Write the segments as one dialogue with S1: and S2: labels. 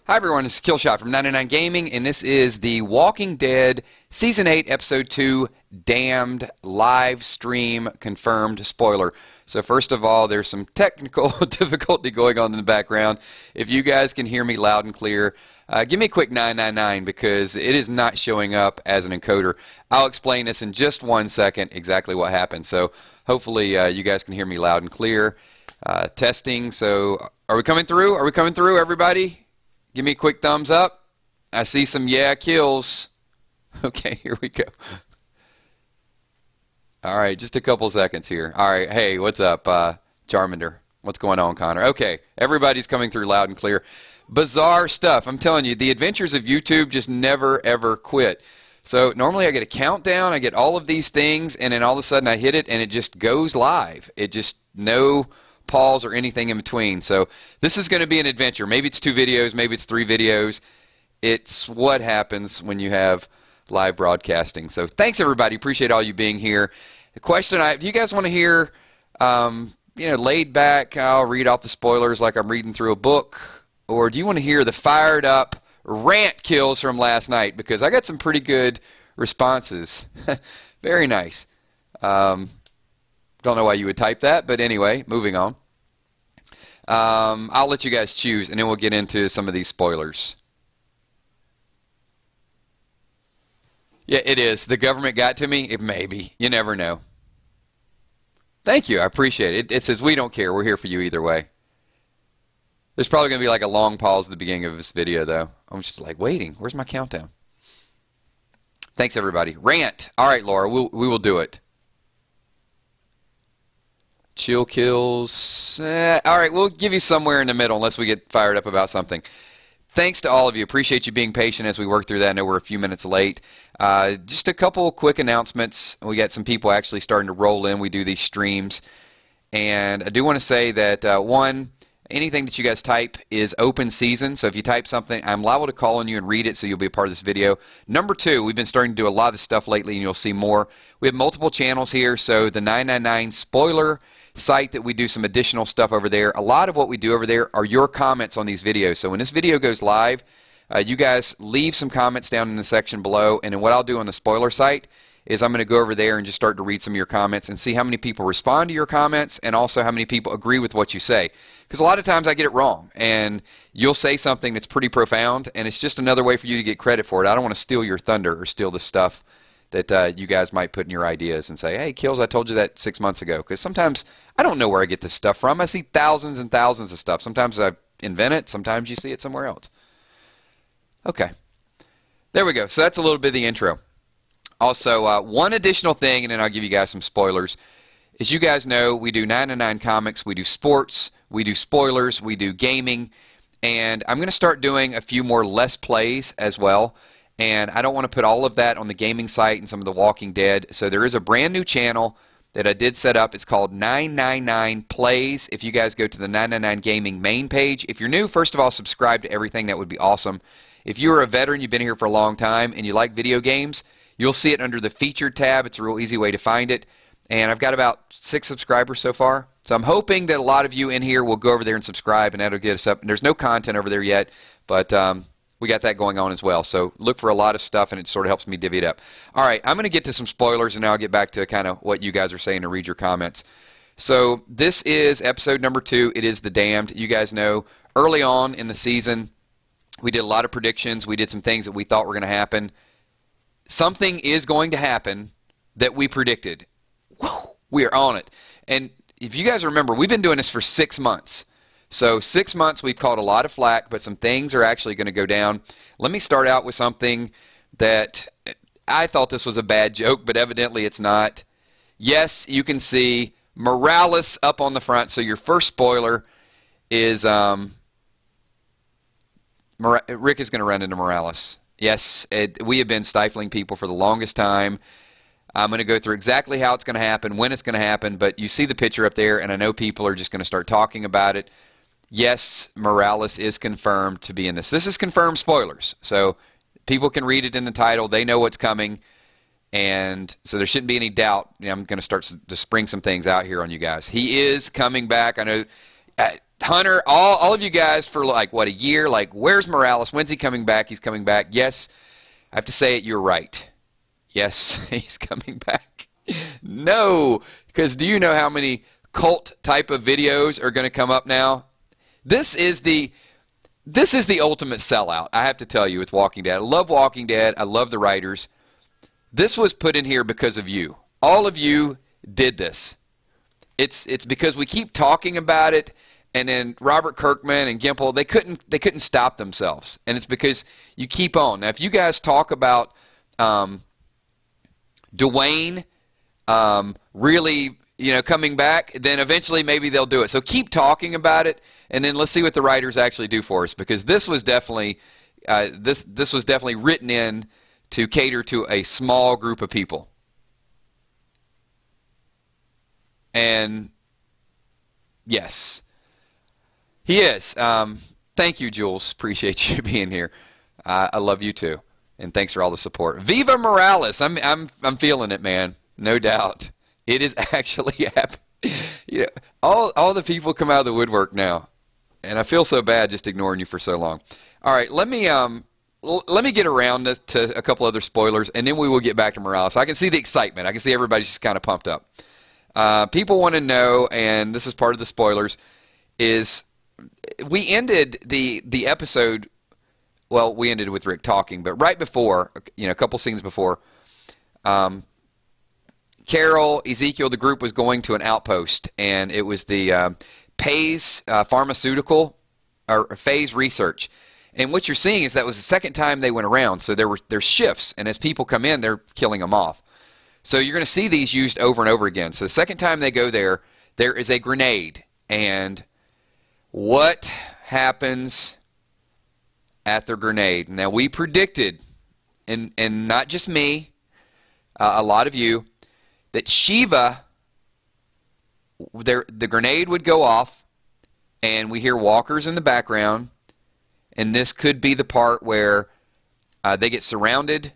S1: Hi everyone, this is Killshot from 99 Gaming, and this is the Walking Dead Season 8, Episode 2, Damned live stream confirmed spoiler. So first of all, there's some technical difficulty going on in the background. If you guys can hear me loud and clear, give me a quick 999 because it is not showing up as an encoder. I'll explain this in just 1 second exactly what happened. So hopefully you guys can hear me loud and clear. Testing, so are we coming through? Are we coming through, everybody? Give me a quick thumbs up. I see some yeah kills. Okay, here we go. All right, just a couple seconds here. All right, hey, what's up, Charmander? What's going on, Connor? Okay, everybody's coming through loud and clear. Bizarre stuff. I'm telling you, the adventures of YouTube just never, ever quit. So normally I get a countdown, I get all of these things, and then all of a sudden I hit it, and it just goes live. It just, no pause or anything in between. So this is going to be an adventure. Maybe it's 2 videos, maybe it's 3 videos. It's what happens when you have live broadcasting. So thanks everybody, appreciate all you being here. The question do you guys want to hear laid back, I'll read off the spoilers like I'm reading through a book, or do you want to hear the fired up rant kills from last night? Because I got some pretty good responses. Very nice. Don't know why you would type that, but anyway, moving on. I'll let you guys choose, and then we'll get into some of these spoilers. Yeah, it is. The government got to me? Maybe. You never know. Thank you. I appreciate it. It says, we don't care. We're here for you either way. There's probably going to be like a long pause at the beginning of this video, though. I'm just like waiting. Where's my countdown? Thanks, everybody. Rant. All right, Laura, we will do it. Chill kills. All right, we'll give you somewhere in the middle unless we get fired up about something. Thanks to all of you. Appreciate you being patient as we work through that. I know we're a few minutes late. Just a couple quick announcements. We got some people actually starting to roll in. We do these streams. And I do want to say that, one, anything that you guys type is open season. So if you type something, I'm liable to call on you and read it, so you'll be a part of this video. Number 2, we've been starting to do a lot of this stuff lately, and you'll see more. We have multiple channels here. So the 999 spoiler site that we do some additional stuff over there. A lot of what we do over there are your comments on these videos. So when this video goes live, you guys leave some comments down in the section below, and then what I'll do on the spoiler site is I'm going to go over there and just start to read some of your comments and see how many people respond to your comments and also how many people agree with what you say. Because a lot of times I get it wrong, and you'll say something that's pretty profound, and it's just another way for you to get credit for it. I don't want to steal your thunder or steal the stuff that you guys might put in your ideas and say, hey, Kills, I told you that 6 months ago. Because sometimes I don't know where I get this stuff from. I see thousands and thousands of stuff. Sometimes I invent it. Sometimes you see it somewhere else. Okay. There we go. So that's a little bit of the intro. Also, one additional thing, and then I'll give you guys some spoilers. As you guys know, we do 999 comics, we do sports, we do spoilers, we do gaming, and I'm going to start doing a few more Let's Plays as well. And I don't want to put all of that on the gaming site and some of the Walking Dead. So there is a brand new channel that I did set up. It's called 999 Plays. If you guys go to the 999 Gaming main page, if you're new, first of all, subscribe to everything. That would be awesome. If you're a veteran, you've been here for a long time, and you like video games, you'll see it under the Featured tab. It's a real easy way to find it. And I've got about 6 subscribers so far. So I'm hoping that a lot of you in here will go over there and subscribe, and that'll get us up. And there's no content over there yet, but we got that going on as well. So look for a lot of stuff, and it sort of helps me divvy it up. All right, I'm going to get to some spoilers, and then I'll get back to kind of what you guys are saying and read your comments. So this is episode number 2. It is The Damned. You guys know early on in the season, we did a lot of predictions. We did some things that we thought were going to happen. Something is going to happen that we predicted. Whoa, we are on it. And if you guys remember, we've been doing this for 6 months. So 6 months, we've caught a lot of flack, but some things are actually going to go down. Let me start out with something that I thought this was a bad joke, but evidently it's not. Yes, you can see Morales up on the front. So your first spoiler is Rick is going to run into Morales. Yes, we have been stifling people for the longest time. I'm going to go through exactly how it's going to happen, when it's going to happen, but you see the picture up there, and I know people are just going to start talking about it. Yes, Morales is confirmed to be in this. This is confirmed spoilers, so people can read it in the title. They know what's coming, and so there shouldn't be any doubt. I'm going to start to spring some things out here on you guys. He is coming back. I know Hunter, all of you guys for like, what, a year? Like, where's Morales? When's he coming back? He's coming back. Yes, I have to say it, you're right. Yes, he's coming back. No, because do you know how many cult type of videos are going to come up now? This is the ultimate sellout, I have to tell you, with Walking Dead. I love Walking Dead. I love the writers. This was put in here because of you. All of you did this. It's because we keep talking about it, and then Robert Kirkman and Gimple, they couldn't stop themselves. And it's because you keep on. Now, if you guys talk about Dwayne really, coming back, then eventually maybe they'll do it. So keep talking about it, and then let's see what the writers actually do for us, because this was definitely this was definitely written in to cater to a small group of people. And yes, he is. Thank you, Jules. Appreciate you being here. I love you too, and thanks for all the support. Viva Morales! I'm feeling it, man. No doubt. It is actually happening. All the people come out of the woodwork now, and I feel so bad just ignoring you for so long. All right, let me get around to a couple other spoilers, and then we will get back to Morales. I can see the excitement. I can see everybody's just kind of pumped up. People want to know, and this is part of the spoilers, is we ended the episode. Well, we ended with Rick talking, but right before, a couple scenes before, Carol, Ezekiel, the group was going to an outpost, and it was the Pays Pharmaceutical, or Phase Research. And what you're seeing is that was the second time they went around, so there's shifts, and as people come in, they're killing them off. So you're going to see these used over and over again. So the second time they go there, there is a grenade, and what happens at the grenade? Now, we predicted, and not just me, a lot of you, that Shiva, the grenade would go off, and we hear walkers in the background, and this could be the part where they get surrounded,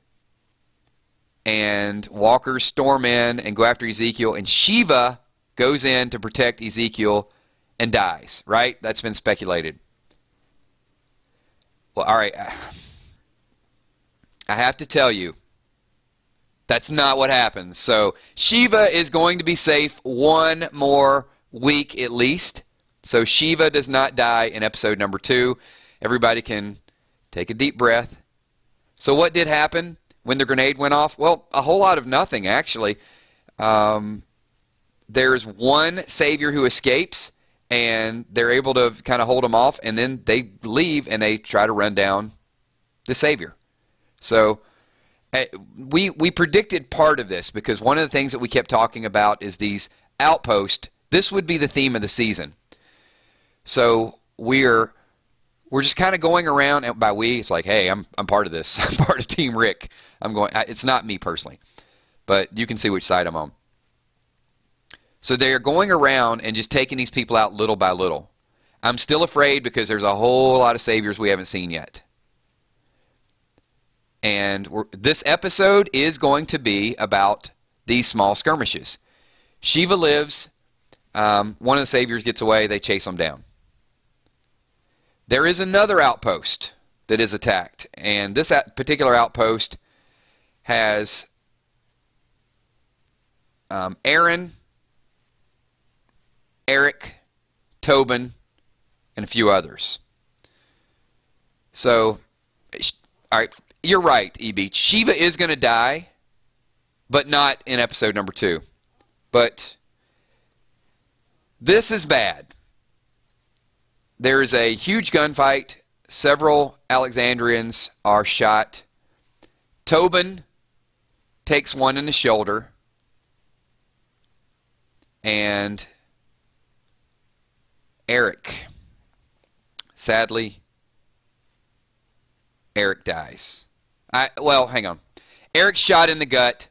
S1: and walkers storm in and go after Ezekiel, and Shiva goes in to protect Ezekiel and dies, right? That's been speculated. Well, all right. I have to tell you, that's not what happens. So Shiva is going to be safe one more week at least. So Shiva does not die in episode number 2. Everybody can take a deep breath. So what did happen when the grenade went off? Well, a whole lot of nothing, actually. There's one Savior who escapes, and they're able to kind of hold him off, and then they leave, and they try to run down the Savior. So we predicted part of this, because one of the things that we kept talking about is these outposts. This would be the theme of the season. So we're just kind of going around, and by we, it's like, hey, I'm part of this. I'm part of Team Rick. It's not me personally, but you can see which side I'm on. So they're going around and just taking these people out little by little. I'm still afraid because there's a whole lot of saviors we haven't seen yet. And this episode is going to be about these small skirmishes. Shiva lives. One of the saviors gets away. They chase him down. There is another outpost that is attacked, and this particular outpost has Aaron, Eric, Tobin, and a few others. So, all right, you're right, E-Beach. Shiva is going to die, but not in episode number 2. But this is bad. There is a huge gunfight. Several Alexandrians are shot. Tobin takes one in the shoulder. And Eric, sadly, Eric dies. Well, hang on. Eric's shot in the gut.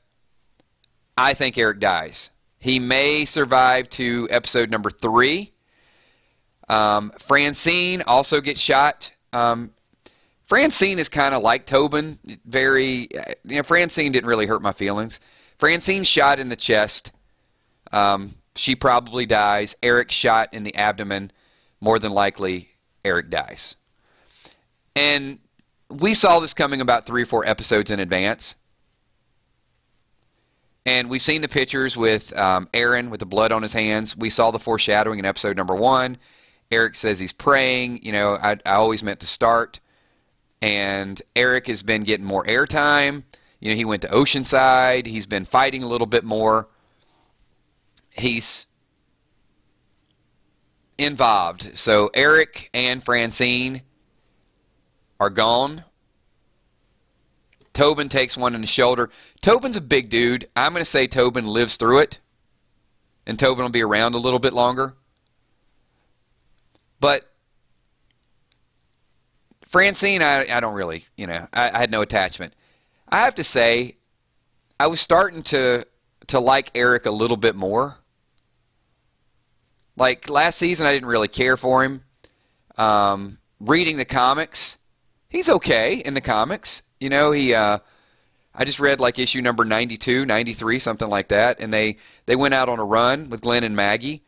S1: I think Eric dies. He may survive to episode number 3. Francine also gets shot. Francine is kind of like Tobin. Francine didn't really hurt my feelings. Francine's shot in the chest. She probably dies. Eric shot in the abdomen. more than likely Eric dies. And we saw this coming about 3 or 4 episodes in advance. And we've seen the pictures with Aaron with the blood on his hands. We saw the foreshadowing in episode number 1. Eric says he's praying. You know, I always meant to start. And Eric has been getting more airtime. You know, he went to Oceanside. He's been fighting a little bit more. He's involved. So Eric and Francine are gone. Tobin takes one in the shoulder. Tobin's a big dude. I'm going to say Tobin lives through it. And Tobin will be around a little bit longer. But Francine, I don't really, you know, I had no attachment. I have to say, I was starting to like Eric a little bit more. Like, last season, I didn't really care for him. Reading the comics, he's okay in the comics. You know, I just read, like, issue number 92, 93, something like that. And they went out on a run with Glenn and Maggie.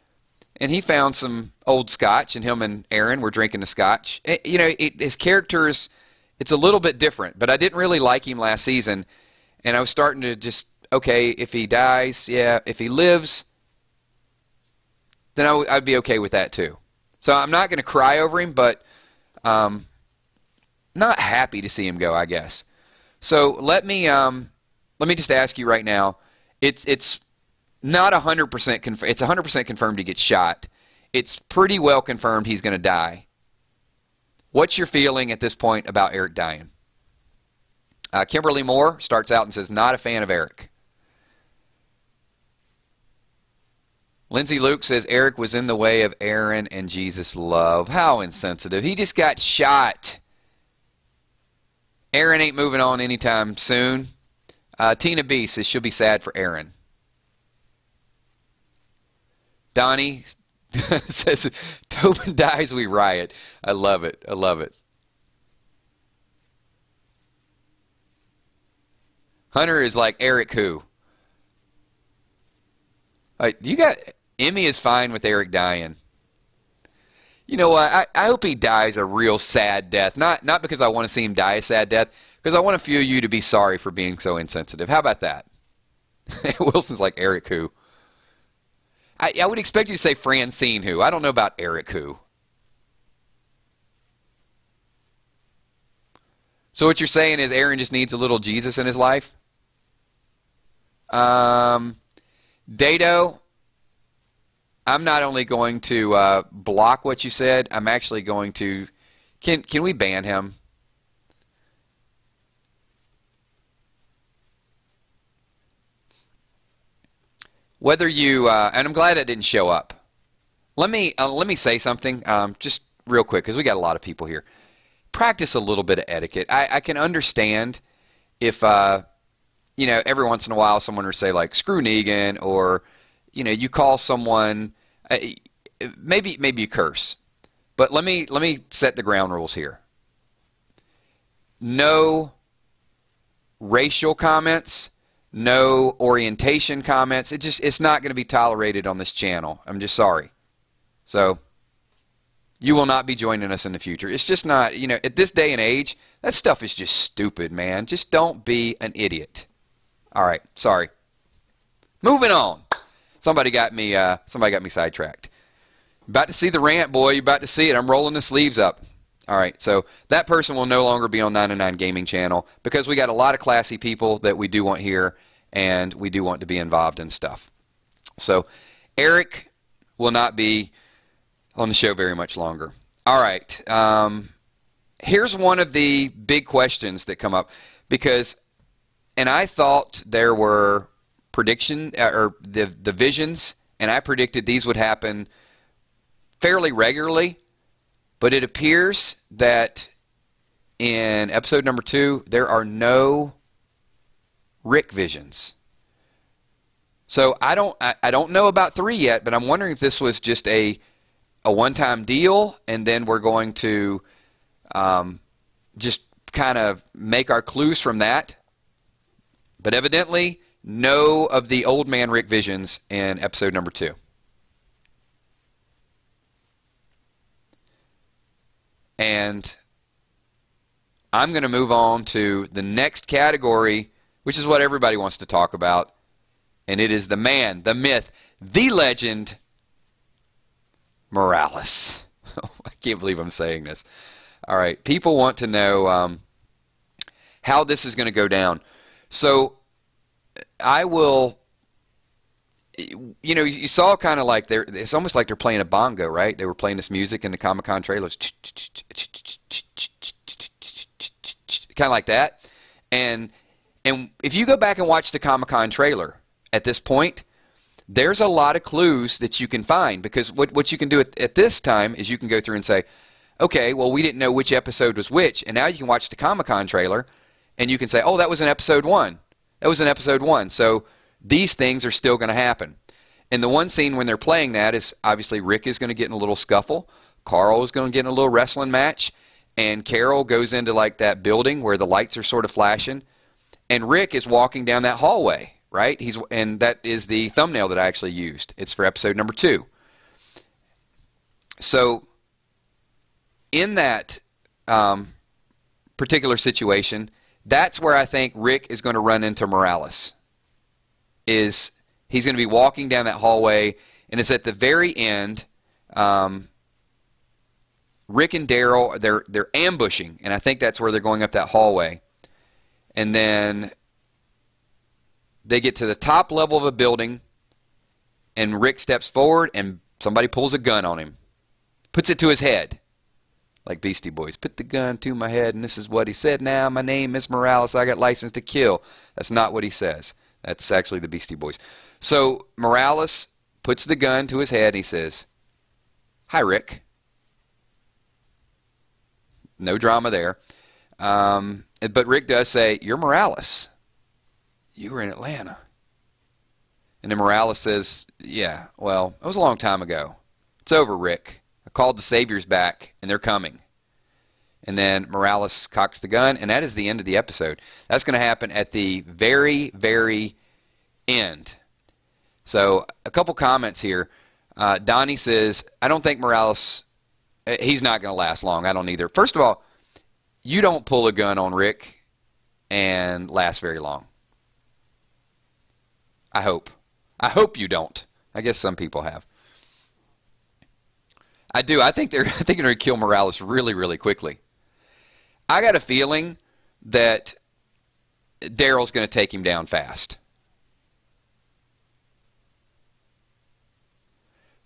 S1: And he found some old scotch, and him and Aaron were drinking the scotch. You know, his characters, it's a little bit different. But I didn't really like him last season. And I was starting to just, okay, if he dies, yeah. If he lives, then I'd be okay with that too. So I'm not going to cry over him, but not happy to see him go, I guess. So let me just ask you right now. It's not 100% confirmed. It's 100% confirmed he gets shot. It's pretty well confirmed he's going to die. What's your feeling at this point about Eric dying? Kimberly Moore starts out and says, not a fan of Eric. Lindsay Luke says, Eric was in the way of Aaron and Jesus' love. How insensitive. He just got shot. Aaron ain't moving on anytime soon. Tina B says she'll be sad for Aaron. Donnie says, Tobin dies, we riot. I love it. I love it. Hunter is like, Eric who? You got... Emmy is fine with Eric dying. You know what? I hope he dies a real sad death. Not because I want to see him die a sad death, because I want a few of you to be sorry for being so insensitive. How about that? Wilson's like, Eric who? I would expect you to say Francine who. I don't know about Eric who. So what you're saying is Aaron just needs a little Jesus in his life? Dado, I'm not only going to block what you said, I'm actually going to... Can we ban him? Whether you... and I'm glad it didn't show up. Let me say something just real quick, because we got a lot of people here. Practice a little bit of etiquette. I can understand if... you know, every once in a while someone will say, like, screw Negan, or, you know, you call someone, maybe you curse. But let me set the ground rules here. No racial comments, no orientation comments. It's not going to be tolerated on this channel. I'm just sorry. So, you will not be joining us in the future. It's just not, you know, at this day and age, that stuff is just stupid, man. Just don't be an idiot. All right, sorry. Moving on. Somebody got me sidetracked. About to see the rant, boy. You're about to see it. I'm rolling the sleeves up. All right, so that person will no longer be on 909 Gaming Channel because we got a lot of classy people that we do want here, and we do want to be involved in stuff. So Eric will not be on the show very much longer. All right. Here's one of the big questions that come up because... And I thought there were the visions, and I predicted these would happen fairly regularly, but it appears that in episode number 2, there are no Rick visions. So I don't know about 3 yet, but I'm wondering if this was just a one-time deal, and then we're going to just kind of make our clues from that. But evidently, no of the old man Rick visions in episode number 2. And I'm going to move on to the next category, which is what everybody wants to talk about. And it is the man, the myth, the legend, Morales. I can't believe I'm saying this. All right, people want to know how this is going to go down. So I will, you know, you saw kind of like it's almost like they're playing a bongo, right? They were playing this music in the Comic-Con trailers. Kind of like that. And if you go back and watch the Comic-Con trailer at this point, there's a lot of clues that you can find, because what you can do at this time is you can go through and say, okay, well, we didn't know which episode was which, and now you can watch the Comic-Con trailer and you can say, oh, that was in episode 1. That was in episode 1. So these things are still going to happen. And the one scene when they're playing that is obviously Rick is going to get in a little scuffle, Carl is going to get in a little wrestling match, and Carol goes into like that building where the lights are sort of flashing, and Rick is walking down that hallway, right? And that is the thumbnail that I actually used. It's for episode number 2. So in that particular situation, that's where I think Rick is going to run into Morales. He's going to be walking down that hallway, and it's at the very end. Rick and Daryl, they're ambushing, and I think that's where they're going up that hallway. And then they get to the top level of a building, and Rick steps forward, and somebody pulls a gun on him. Puts it to his head. Like Beastie Boys. Put the gun to my head, and this is what he said now. My name is Morales. I got license to kill. That's not what he says. That's actually the Beastie Boys. So Morales puts the gun to his head, and he says, hi, Rick. No drama there. But Rick does say, you're Morales. You were in Atlanta. And then Morales says, yeah, well, it was a long time ago. It's over, Rick. I called the Saviors back, and they're coming. And then Morales cocks the gun, and that is the end of the episode. That's going to happen at the very, very end. So a couple comments here. Donnie says, I don't think Morales, he's not going to last long. I don't either. First of all, you don't pull a gun on Rick and last very long. I hope. I hope you don't. I guess some people have. I do. I think they're going to kill Morales really, really quickly. I got a feeling that Daryl's going to take him down fast.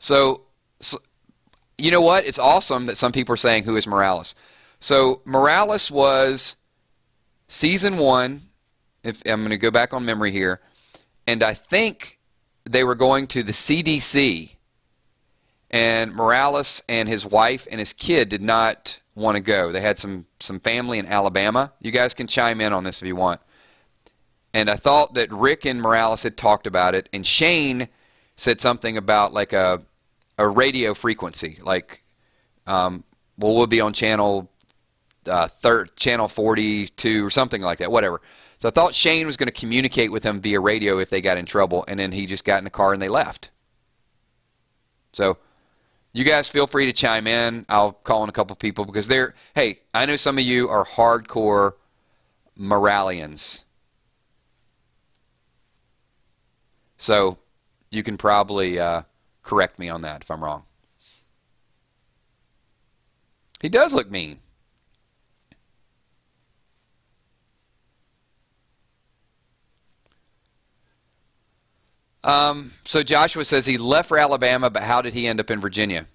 S1: So, you know what? It's awesome that some people are saying, who is Morales? So, Morales was season 1. If I'm going to go back on memory here. And I think they were going to the CDC. And Morales and his wife and his kid did not want to go. They had some family in Alabama. You guys can chime in on this if you want. And I thought that Rick and Morales had talked about it, and Shane said something about like a radio frequency, like we'll be on channel channel 42 or something like that, whatever. So I thought Shane was going to communicate with them via radio if they got in trouble, and then he just got in the car and they left. So you guys feel free to chime in. I'll call in a couple people because hey, I know some of you are hardcore Moralians. So you can probably correct me on that if I'm wrong. He does look mean. So Joshua says he left for Alabama, but how did he end up in Virginia?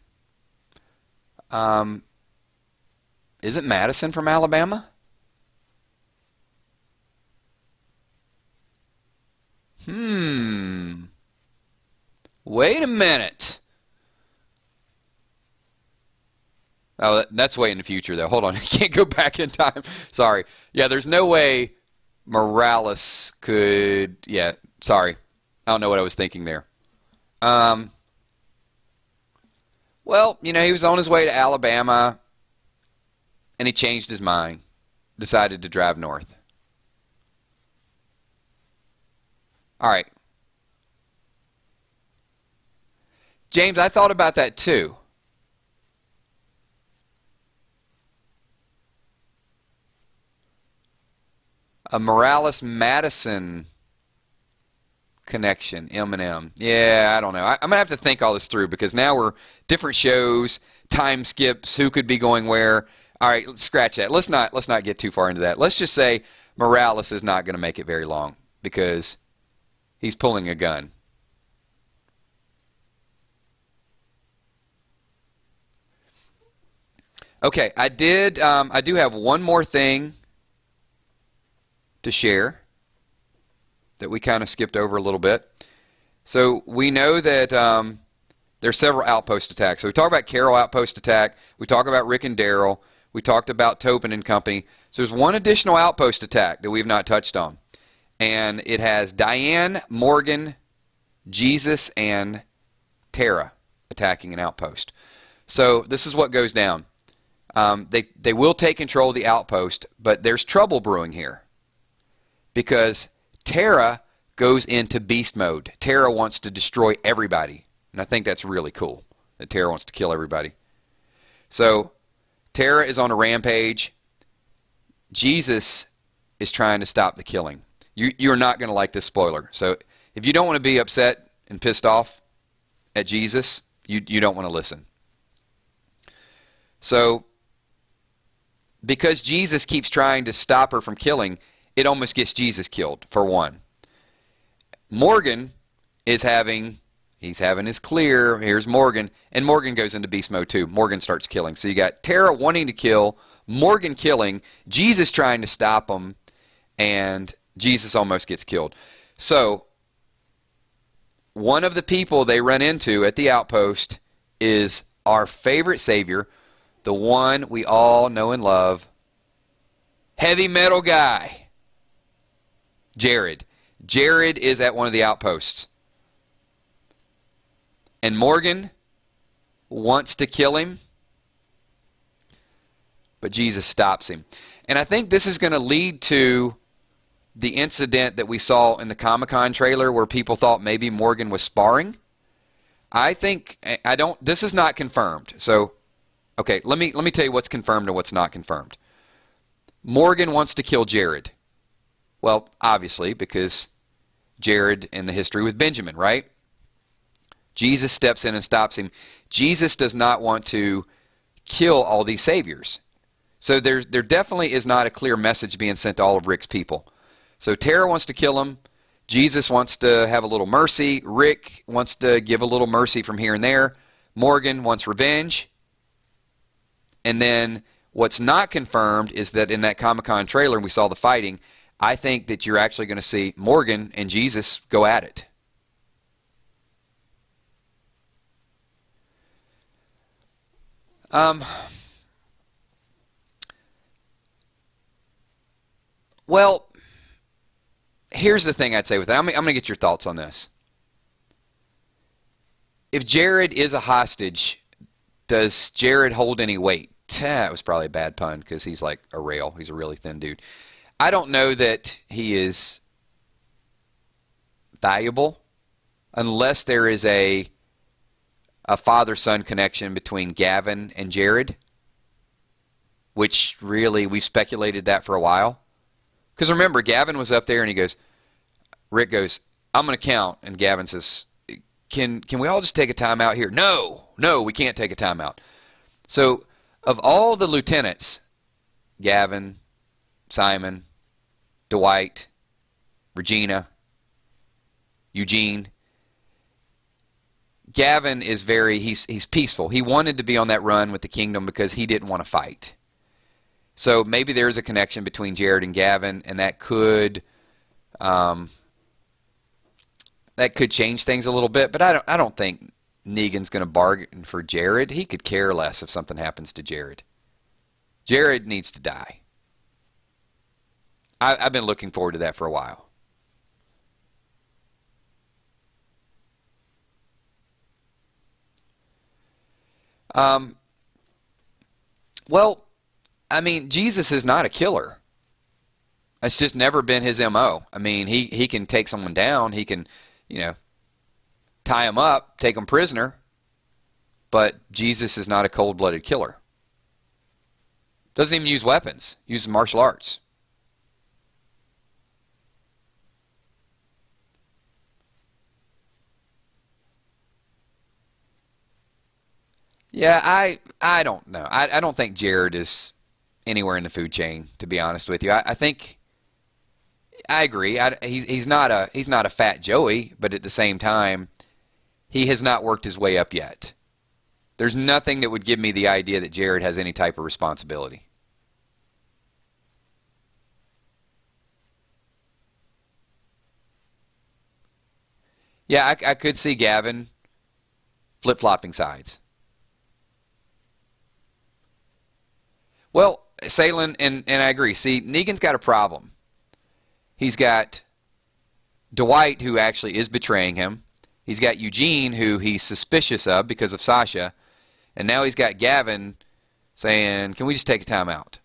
S1: Isn't Madison from Alabama? Wait a minute. Oh, that's way in the future, though. Hold on. I can't go back in time. Sorry. Yeah, there's no way Morales could... Yeah, sorry. I don't know what I was thinking there. Well, you know, he was on his way to Alabama, and he changed his mind. Decided to drive north. All right. James, I thought about that too. A Morales-Madison connection, M&M. Yeah, I don't know. I'm going to have to think all this through because now we're different shows, time skips, who could be going where. All right, let's scratch that. Let's not get too far into that. Let's just say Morales is not going to make it very long because he's pulling a gun. Okay, I do have one more thing to share that we kind of skipped over a little bit. So we know that there's several Outpost attacks. So we talked about Carol Outpost attack. We talked about Rick and Daryl. We talked about Tobin and company. So there's one additional Outpost attack that we've not touched on. And it has Diane, Morgan, Jesus, and Tara attacking an Outpost. So this is what goes down. They will take control of the Outpost, but there's trouble brewing here. Because Tara goes into beast mode. Tara wants to destroy everybody. And I think that's really cool that Tara wants to kill everybody. So Tara is on a rampage. Jesus is trying to stop the killing. You're not going to like this spoiler. So if you don't want to be upset and pissed off at Jesus, you don't want to listen. So because Jesus keeps trying to stop her from killing, it almost gets Jesus killed, for one. Morgan is having his clear. Here's Morgan. And Morgan goes into beast mode too. Morgan starts killing. So you got Tara wanting to kill, Morgan killing, Jesus trying to stop him, and Jesus almost gets killed. So one of the people they run into at the Outpost is our favorite savior, the one we all know and love, heavy metal guy. Jared. Jared is at one of the Outposts. And Morgan wants to kill him, but Jesus stops him. And I think this is going to lead to the incident that we saw in the Comic-Con trailer where people thought maybe Morgan was sparring. This is not confirmed. So, okay, let me tell you what's confirmed and what's not confirmed. Morgan wants to kill Jared. Well, obviously, because Jared in the history with Benjamin, right? Jesus steps in and stops him. Jesus does not want to kill all these saviors. So there definitely is not a clear message being sent to all of Rick's people. So Tara wants to kill him. Jesus wants to have a little mercy. Rick wants to give a little mercy from here and there. Morgan wants revenge. And then what's not confirmed is that in that Comic-Con trailer, we saw the fighting. I think that you're actually going to see Morgan and Jesus go at it. Well, here's the thing I'd say with that. I'm going to get your thoughts on this. If Jared is a hostage, does Jared hold any weight? That was probably a bad pun because he's like a rail. He's a really thin dude. I don't know that he is valuable unless there is a father-son connection between Gavin and Jared, which really we speculated that for a while. Because remember, Gavin was up there and he goes, Rick goes, I'm going to count. And Gavin says, can we all just take a timeout here? No, we can't take a timeout. So of all the lieutenants, Gavin, Simon, Dwight, Regina, Eugene, Gavin is he's peaceful. He wanted to be on that run with the kingdom because he didn't want to fight. So maybe there's a connection between Jared and Gavin, and that could change things a little bit. But I don't think Negan's going to bargain for Jared. He could care less if something happens to Jared. Jared needs to die. I've been looking forward to that for a while. Well, I mean, Jesus is not a killer. It's just never been his MO. I mean, he can take someone down. He can, tie him up, take him prisoner. But Jesus is not a cold-blooded killer. Doesn't even use weapons. Uses martial arts. Yeah, I don't know. I don't think Jared is anywhere in the food chain, to be honest with you. I think I agree. He's not a fat Joey, but at the same time, he has not worked his way up yet. There's nothing that would give me the idea that Jared has any type of responsibility. Yeah, I could see Gavin flip-flopping sides. Well, Salen, and I agree. See, Negan's got a problem. He's got Dwight, who actually is betraying him. He's got Eugene, who he's suspicious of because of Sasha. And now he's got Gavin saying, can we just take a time out?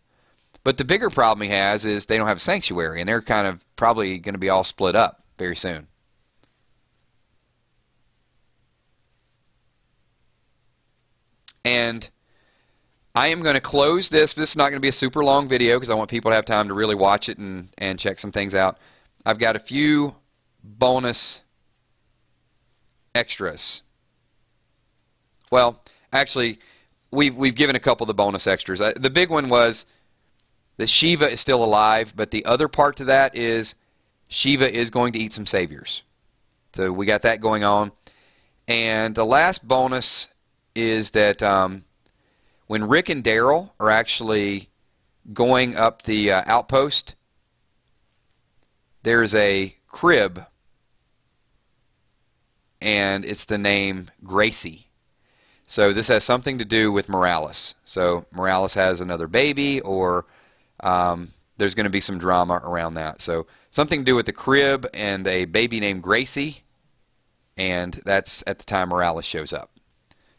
S1: But the bigger problem he has is they don't have a sanctuary, and they're kind of probably going to be all split up very soon. And I am going to close this. This is not going to be a super long video because I want people to have time to really watch it and check some things out. I've got a few bonus extras. Well, actually, we've given a couple of the bonus extras. The big one was that Shiva is still alive, but the other part to that is Shiva is going to eat some saviors. So we got that going on. And the last bonus is that when Rick and Daryl are actually going up the outpost, there's a crib, and it's the name Gracie. So this has something to do with Morales. So Morales has another baby, or there's going to be some drama around that. So something to do with the crib and a baby named Gracie, and that's at the time Morales shows up.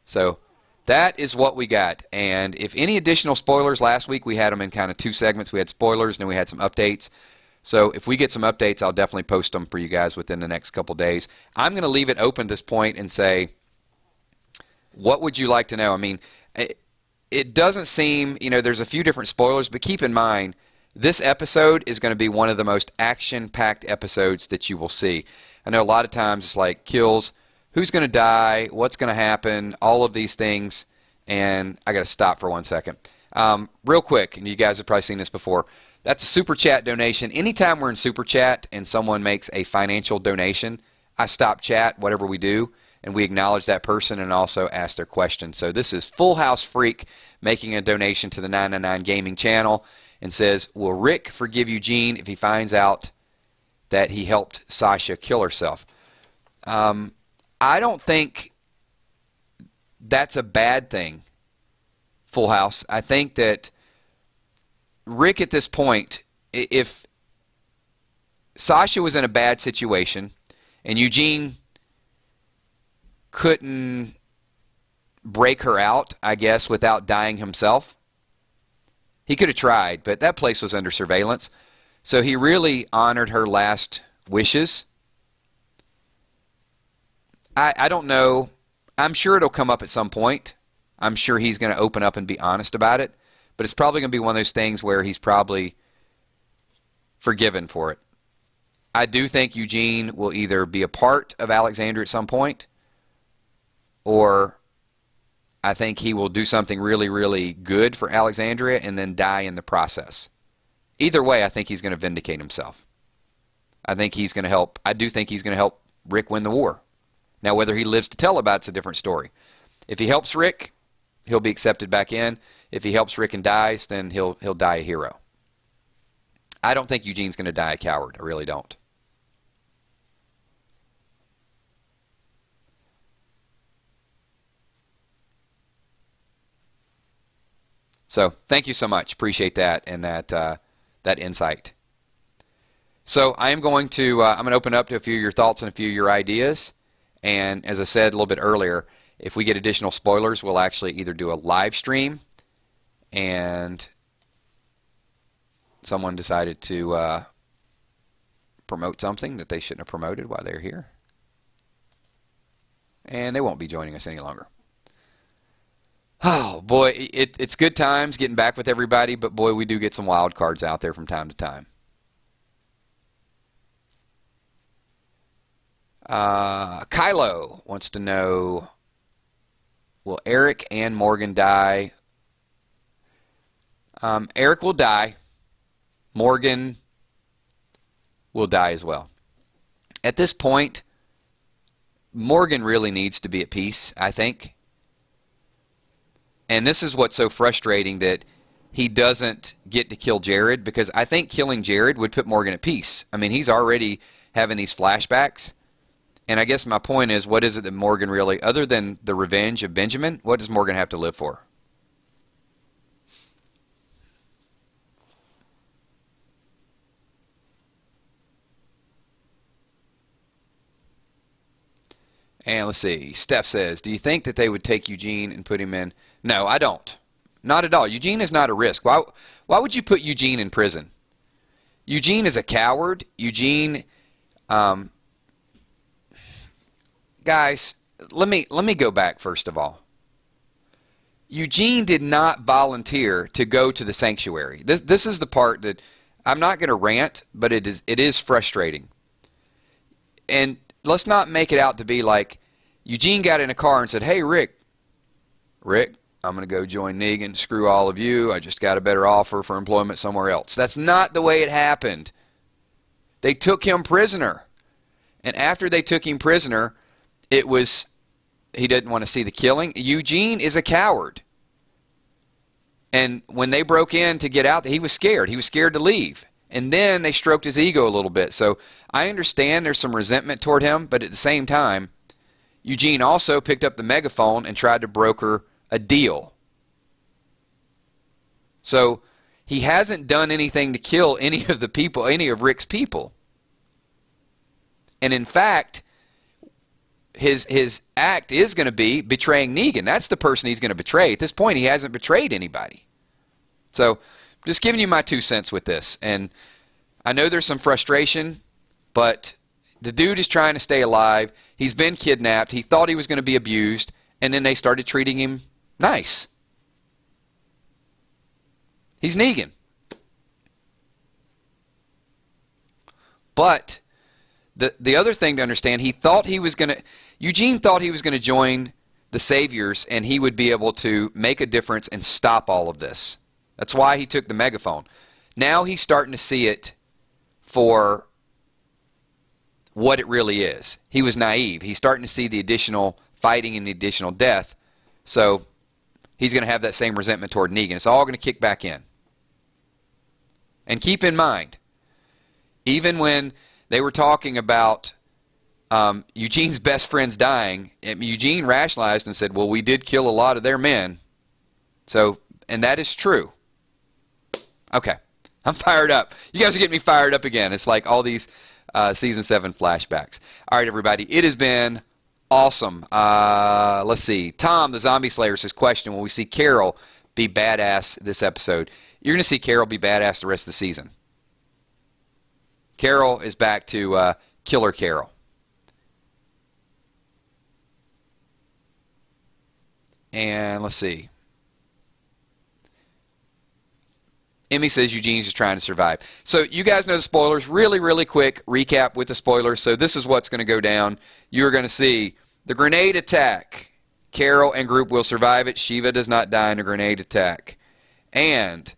S1: So that is what we got. And if any additional spoilers, last week we had them in kind of two segments. We had spoilers and then we had some updates. So if we get some updates, I'll definitely post them for you guys within the next couple days. I'm going to leave it open at this point and say, what would you like to know? I mean, it doesn't seem, you know, there's a few different spoilers, but keep in mind, this episode is going to be one of the most action-packed episodes that you will see. I know a lot of times it's like kills, who's going to die, what's going to happen, all of these things, and I got to stop for 1 second. Real quick, and you guys have probably seen this before, that's a Super Chat donation. Anytime we're in Super Chat and someone makes a financial donation, I stop chat, whatever we do, and we acknowledge that person and also ask their question. So this is Full House Freak making a donation to the 999 Gaming channel and says, will Rick forgive Eugene if he finds out that he helped Sasha kill herself? I don't think that's a bad thing, Full House. I think that Rick at this point, if Sasha was in a bad situation and Eugene couldn't break her out, I guess, without dying himself, he could have tried, but that place was under surveillance. So he really honored her last wishes. I don't know. I'm sure it'll come up at some point. I'm sure he's going to open up and be honest about it. But it's probably going to be one of those things where he's probably forgiven for it. I do think Eugene will either be a part of Alexandria at some point, or I think he will do something really, really good for Alexandria and then die in the process. Either way, I think he's going to vindicate himself. I think he's going to help. I do think he's going to help Rick win the war. Now, whether he lives to tell about it's a different story. If he helps Rick, he'll be accepted back in. If he helps Rick and dies, then he'll die a hero. I don't think Eugene's going to die a coward. I really don't. So, thank you so much. Appreciate that and that insight. So, I'm going to open up to a few of your thoughts and a few of your ideas. And as I said a little bit earlier, if we get additional spoilers, we'll actually either do a live stream, and someone decided to promote something that they shouldn't have promoted while they're here. And they won't be joining us any longer. Oh, boy, it's good times getting back with everybody, but boy, we do get some wild cards out there from time to time. Kylo wants to know, will Eric and Morgan die? Eric will die. Morgan will die as well. At this point, Morgan really needs to be at peace, I think. And this is what's so frustrating, that he doesn't get to kill Jared, because I think killing Jared would put Morgan at peace. I mean, he's already having these flashbacks. And I guess my point is, what is it that Morgan really, other than the revenge of Benjamin, what does Morgan have to live for? And let's see. Steph says, do you think that they would take Eugene and put him in? No, I don't. Not at all. Eugene is not a risk. Why would you put Eugene in prison? Eugene is a coward. Eugene, guys, let me go back first of all. Eugene did not volunteer to go to the sanctuary. This is the part that I'm not going to rant, but it is frustrating. And let's not make it out to be like Eugene got in a car and said, hey, Rick, I'm going to go join Negan. Screw all of you. I just got a better offer for employment somewhere else. That's not the way it happened. They took him prisoner. And after they took him prisoner, it was, he didn't want to see the killing. Eugene is a coward. And when they broke in to get out, he was scared. He was scared to leave. And then they stroked his ego a little bit. So I understand there's some resentment toward him, but at the same time, Eugene also picked up the megaphone and tried to broker a deal. So he hasn't done anything to kill any of the people, any of Rick's people. And in fact, his act is going to be betraying Negan. That's the person he's going to betray. At this point, he hasn't betrayed anybody. So just giving you my 2 cents with this. And I know there's some frustration, but the dude is trying to stay alive. He's been kidnapped. He thought he was going to be abused, and then they started treating him nice. He's Negan. But the other thing to understand, Eugene thought he was going to join the Saviors, and he would be able to make a difference and stop all of this. That's why he took the megaphone. Now he's starting to see it for what it really is. He was naive. He's starting to see the additional fighting and the additional death. So he's going to have that same resentment toward Negan. It's all going to kick back in. And keep in mind, even when they were talking about Eugene's best friends dying, Eugene rationalized and said, well, we did kill a lot of their men. So, and that is true. Okay, I'm fired up. You guys are getting me fired up again. It's like all these Season 7 flashbacks. All right, everybody, it has been awesome. Let's see. Tom, the Zombie Slayer, says, question, will we see Carol be badass this episode? You're going to see Carol be badass the rest of the season. Carol is back to Killer Carol. And let's see. Emmy says Eugene's just trying to survive. So you guys know the spoilers. Really, really quick recap with the spoilers. So this is what's going to go down. You're going to see the grenade attack. Carol and group will survive it. Shiva does not die in a grenade attack. And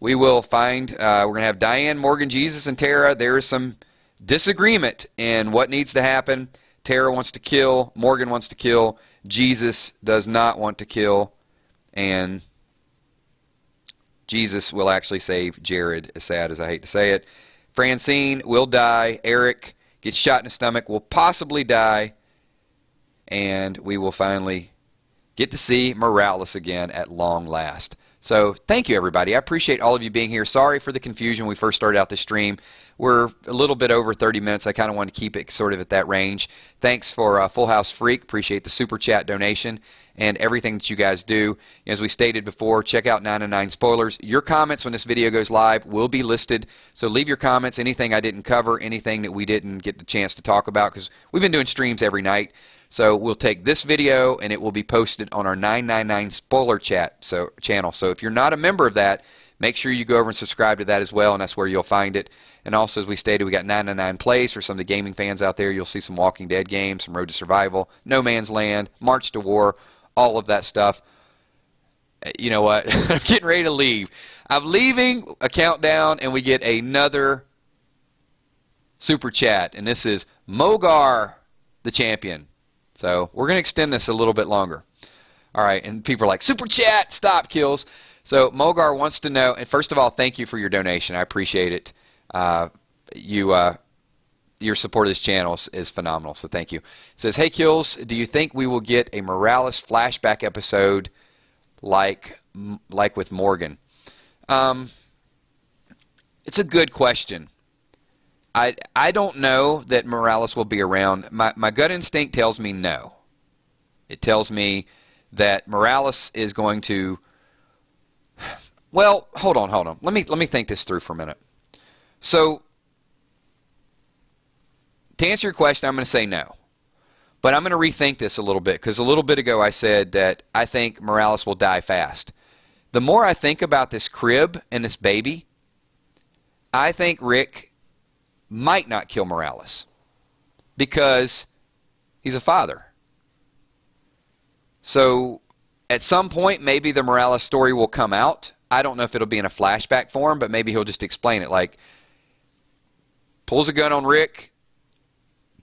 S1: we will find, we're going to have Diane, Morgan, Jesus, and Tara. There is some disagreement in what needs to happen. Tara wants to kill. Morgan wants to kill. Jesus does not want to kill. And Jesus will actually save Jared, as sad as I hate to say it. Francine will die. Eric gets shot in the stomach, will possibly die. And we will finally get to see Morales again at long last. So thank you, everybody. I appreciate all of you being here. Sorry for the confusion when we first started out the stream. We're a little bit over 30 minutes. I kind of want to keep it sort of at that range. Thanks for Full House Freak. Appreciate the super chat donation and everything that you guys do. As we stated before, check out 909 Spoilers. Your comments when this video goes live will be listed. So leave your comments, anything I didn't cover, anything that we didn't get the chance to talk about, because we've been doing streams every night. So we'll take this video and it will be posted on our 999 Spoiler channel. So if you're not a member of that, make sure you go over and subscribe to that as well, and that's where you'll find it. And also, as we stated, we got 999 Plays for some of the gaming fans out there. You'll see some Walking Dead games, some Road to Survival, No Man's Land, March to War, all of that stuff. You know what? I'm getting ready to leave. I'm leaving a countdown, and we get another super chat, and this is Mogar, the champion. So we're going to extend this a little bit longer. All right, and people are like, super chat, stop, Kills. So Mogar wants to know, and first of all, thank you for your donation. I appreciate it. Your support of this channel is phenomenal, so thank you. It says, hey, Kills, do you think we will get a Morales flashback episode like with Morgan? It's a good question. I don't know that Morales will be around. My gut instinct tells me no. It tells me that Morales is going to... Well, hold on. Let me think this through for a minute. So, to answer your question, I'm going to say no. But I'm going to rethink this a little bit, because a little bit ago I said that I think Morales will die fast. The more I think about this crib and this baby, I think Rick might not kill Morales because he's a father. So at some point, maybe the Morales story will come out. I don't know if it'll be in a flashback form, but maybe he'll just explain it. Like, pulls a gun on Rick.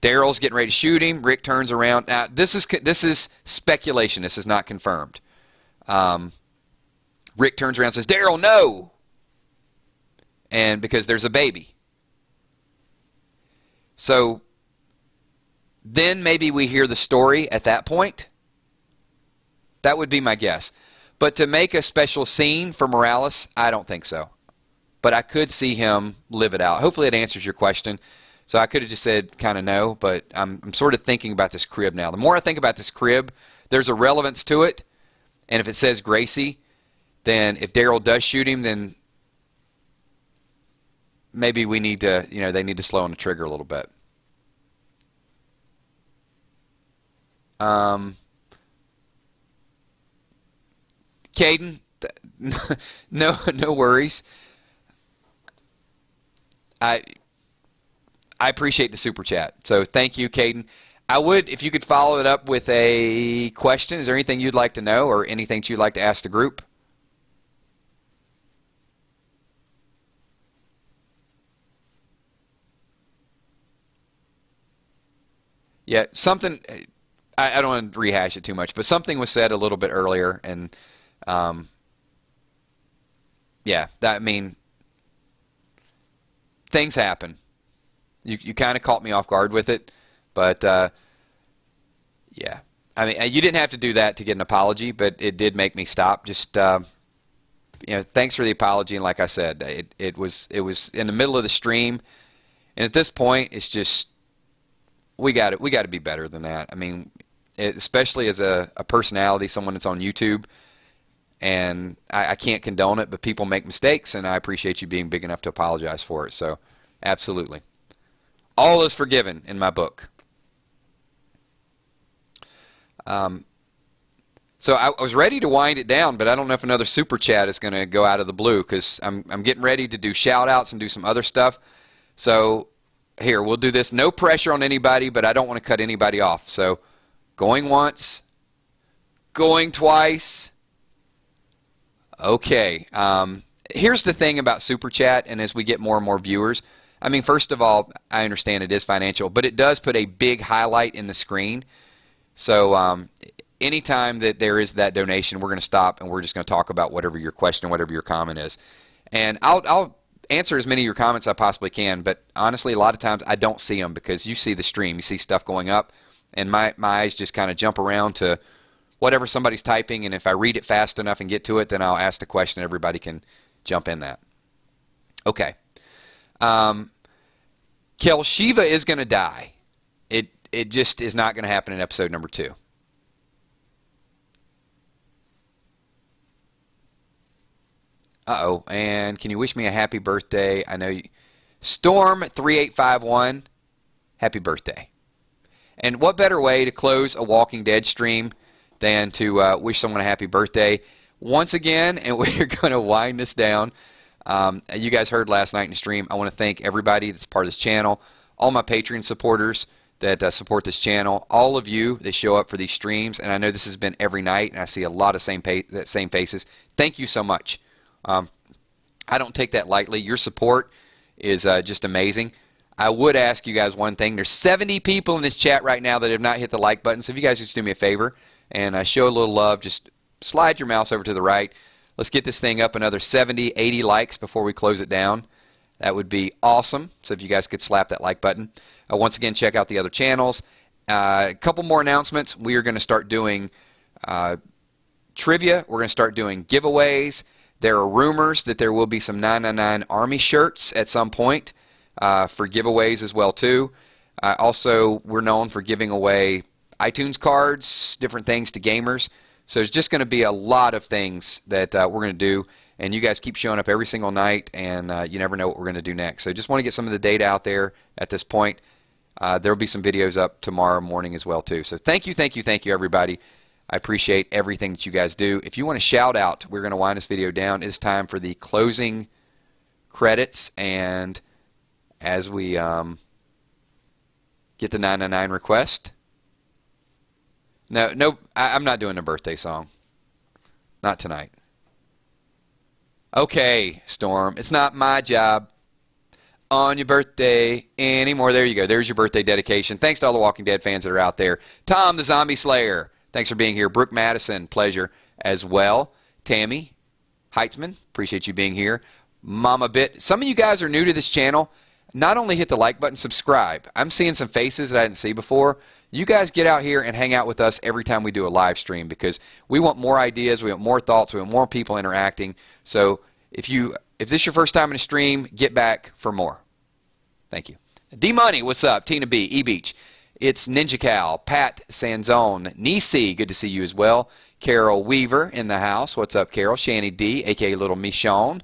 S1: Daryl's getting ready to shoot him. Rick turns around. Now, this is speculation. This is not confirmed. Rick turns around and says, Daryl, no! And because there's a baby. So then maybe we hear the story at that point. That would be my guess. But to make a special scene for Morales, I don't think so. But I could see him live it out. Hopefully it answers your question. So I could have just said kind of no, but I'm sort of thinking about this crib now. The more I think about this crib, there's a relevance to it. And if it says Gracie, then if Daryl does shoot him, then maybe we need to, they need to slow on the trigger a little bit. Caden, no worries. I appreciate the super chat. So thank you, Caden. I would, if you could follow it up with a question. Is there anything you'd like to know or anything you'd like to ask the group? Yeah, something, I don't want to rehash it too much, but something was said a little bit earlier, and yeah, things happen. You kind of caught me off guard with it, but yeah. You didn't have to do that to get an apology, but it did make me stop. Just thanks for the apology, and like I said, it was in the middle of the stream, and at this point, it's just we got to be better than that. Especially as a personality, someone that's on YouTube, and I can't condone it, but people make mistakes, and I appreciate you being big enough to apologize for it. So, absolutely. All is forgiven in my book. So I was ready to wind it down, but I don't know if another super chat is going to go out of the blue, because I'm getting ready to do shout-outs and do some other stuff. So here, we'll do this. No pressure on anybody, but I don't want to cut anybody off. So going once, going twice. Okay. Here's the thing about super chat, and as we get more and more viewers, first of all, I understand it is financial, but it does put a big highlight in the screen. So anytime that there is that donation, we're going to stop and we're just going to talk about whatever your question, whatever your comment is. And I'll answer as many of your comments as I possibly can, but honestly, a lot of times I don't see them because you see the stream, you see stuff going up, and my eyes just kind of jump around to whatever somebody's typing, and if I read it fast enough and get to it, then I'll ask the question and everybody can jump in that. Okay. Kel, Shiva is going to die. It just is not going to happen in episode number 2. Uh-oh. And can you wish me a happy birthday? I know you... Storm3851, happy birthday. And what better way to close a Walking Dead stream than to wish someone a happy birthday once again, and we're going to wind this down. You guys heard last night in the stream. I want to thank everybody that's part of this channel, all my Patreon supporters that support this channel, all of you that show up for these streams, and I know this has been every night, and I see a lot of same faces. Thank you so much. I don't take that lightly. Your support is just amazing. I would ask you guys one thing. There's 70 people in this chat right now that have not hit the like button, so if you guys just do me a favor and show a little love, just slide your mouse over to the right. Let's get this thing up another 70, 80 likes before we close it down. That would be awesome. So if you guys could slap that like button. Once again, check out the other channels. A couple more announcements. We are going to start doing trivia. We're going to start doing giveaways. There are rumors that there will be some 999 Army shirts at some point for giveaways as well too. Also, we're known for giving away iTunes cards, different things to gamers. So there's just going to be a lot of things that we're going to do. And you guys keep showing up every single night, and you never know what we're going to do next. So just want to get some of the data out there at this point. There will be some videos up tomorrow morning as well too. So thank you, everybody. I appreciate everything that you guys do. If you want to shout out, we're going to wind this video down. It's time for the closing credits, and as we get the 999 request. No, I'm not doing a birthday song. Not tonight. Okay, Storm, it's not my job on your birthday anymore. There you go. There's your birthday dedication. Thanks to all the Walking Dead fans that are out there. Tom, the Zombie Slayer, thanks for being here. Brooke Madison, pleasure as well. Tammy Heitzman, appreciate you being here. Mama Bit, some of you guys are new to this channel. Not only hit the like button, subscribe. I'm seeing some faces that I didn't see before. You guys get out here and hang out with us every time we do a live stream, because we want more ideas, we want more thoughts, we want more people interacting. So if this is your first time in a stream, get back for more. Thank you. D-Money, what's up? Tina B, E-Beach. It's Ninja Cal, Pat Sanzone, Nisi, good to see you as well. Carol Weaver in the house. What's up, Carol? Shanny D, a.k.a. Little Michonne.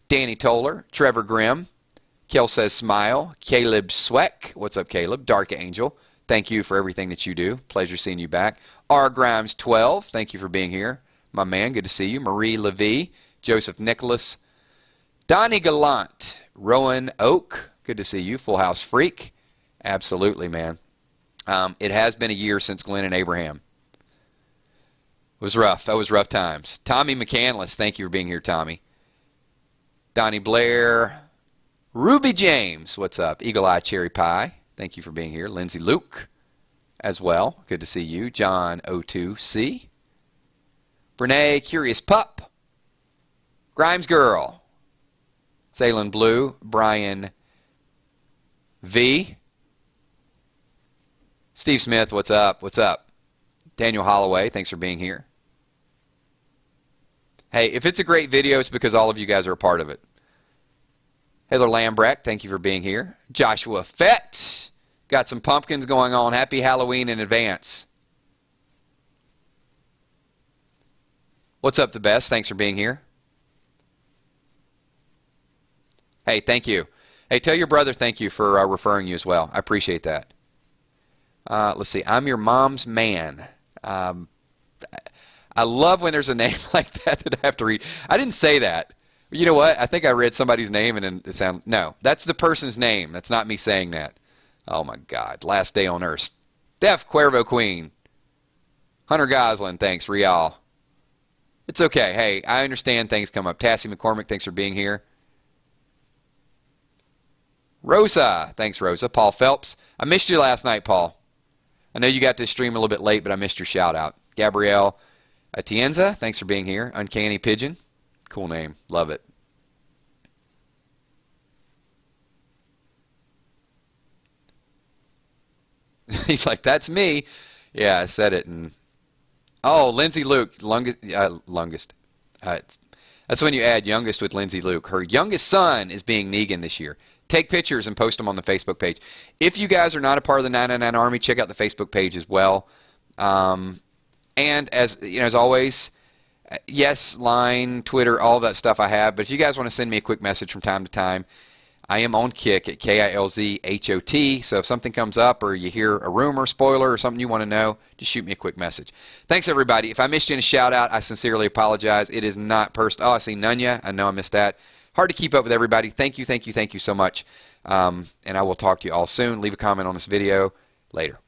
S1: Danny Toller, Trevor Grimm. Kel says smile. Caleb Sweck. What's up, Caleb? Dark Angel. Thank you for everything that you do. Pleasure seeing you back. R. Grimes 12. Thank you for being here. My man, good to see you. Marie Levy. Joseph Nicholas. Donnie Gallant. Rowan Oak. Good to see you. Full House Freak. Absolutely, man. It has been a year since Glenn and Abraham. It was rough. That was rough times. Tommy McCandless. Thank you for being here, Tommy. Donnie Blair. Ruby James. What's up? Eagle Eye Cherry Pie. Thank you for being here. Lindsay Luke as well. Good to see you. John O2C. Brene Curious Pup. Grimes Girl. Salem Blue. Brian V. Steve Smith, what's up? What's up? Daniel Holloway, thanks for being here. Hey, if it's a great video, it's because all of you guys are a part of it. Heather Lambrecht, thank you for being here. Joshua Fett, got some pumpkins going on. Happy Halloween in advance. What's up, the best? Thanks for being here. Hey, thank you. Hey, tell your brother thank you for referring you as well. I appreciate that. Let's see. I'm your mom's man. I love when there's a name like that that I have to read. I didn't say that. You know what? I think I read somebody's name and it sounded... No, that's the person's name. That's not me saying that. Oh, my God. Last day on Earth. Steph Cuervo Queen. Hunter Goslin, thanks. Rial. It's okay. Hey, I understand things come up. Tassie McCormick, thanks for being here. Rosa. Thanks, Rosa. Paul Phelps. I missed you last night, Paul. I know you got to stream a little bit late, but I missed your shout-out. Gabrielle Atienza, thanks for being here. Uncanny Pigeon. Cool name. Love it. He's like, that's me. Yeah, I said it. And oh, Lindsay Luke. Longest. That's when you add youngest with Lindsay Luke. Her youngest son is being Negan this year. Take pictures and post them on the Facebook page. If you guys are not a part of the 999 Army, check out the Facebook page as well. And as you know, as always, yes, Line, Twitter, all that stuff I have. But if you guys want to send me a quick message from time to time, I am on Kick at KILZHOT. So if something comes up or you hear a rumor, spoiler, or something you want to know, just shoot me a quick message. Thanks, everybody. If I missed you in a shout-out, I sincerely apologize. It is not personal. Oh, I see Nunya. I know I missed that. Hard to keep up with everybody. Thank you so much. And I will talk to you all soon. Leave a comment on this video. Later.